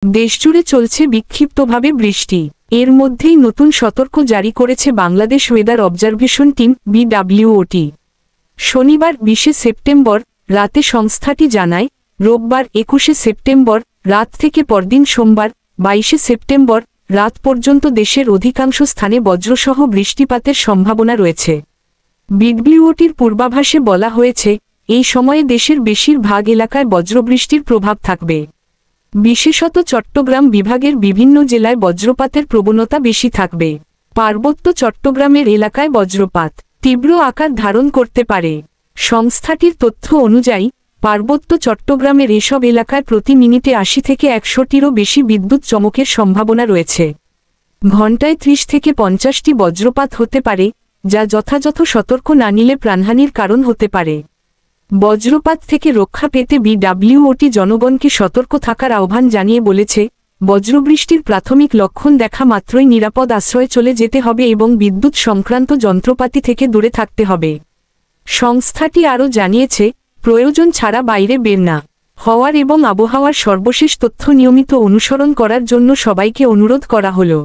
দেশজুড়ে চলছে বিক্ষিপ্তভাবে বৃষ্টি। এর মধ্যেই নতুন সতর্ক জারি করেছে Bangladesh weather observation team BWOT। শনিবার 20 সেপ্টেম্বর রাতে সংস্থাটি জানায়, রোববার 21 সেপ্টেম্বর রাত থেকে পরদিন সোমবার 22 সেপ্টেম্বর রাত পর্যন্ত দেশের অধিকাংশ স্থানে বজ্রসহ বৃষ্টিপাতের সম্ভাবনা রয়েছে। BWOTর পূর্বাভাসে বলা হয়েছে, এই সময়ে দেশের বেশিরভাগ এলাকায় বজ্রবৃষ্টির প্রভাব থাকবে। বিশেষত চট্টগ্রাম বিভাগের বিভিন্ন জেলায় বজ্রপাতের প্রবণতা বেশি থাকবে। পার্বত্য চট্টগ্রামের এলাকায় বজ্রপাত তীব্র আকার ধারণ করতে পারে। সংস্থাটির তথ্য অনুযায়ী, পার্বত্য চট্টগ্রামের এসব এলাকায় প্রতি মিনিটে 80 থেকে 100টিরও বেশি বিদ্যুৎ চমকের সম্ভাবনা রয়েছে। ঘণ্টায় 30 থেকে 50টি বজ্রপাত হতে পারে, যা যথাযথ সতর্ক না নিলে প্রাণহানির কারণ হতে পারে। বজ্রপাত থেকে রক্ষা পেতে BWOT জনগণকে সতর্ক থাকার আহ্বান জানিয়ে বলেছে, বজ্রবৃষ্টির প্রাথমিক লক্ষণ দেখা মাত্রই নিরাপদ আশ্রয়ে চলে যেতে হবে এবং বিদ্যুৎ সংক্রান্ত যন্ত্রপাতি থেকে দূরে থাকতে হবে। সংস্থাটি আরও জানিয়েছে, প্রয়োজন ছাড়া বাইরে বের না হওয়ার এবং আবহাওয়ার সর্বশেষ তথ্য নিয়মিত অনুসরণ করার জন্য সবাইকে অনুরোধ করা হলো।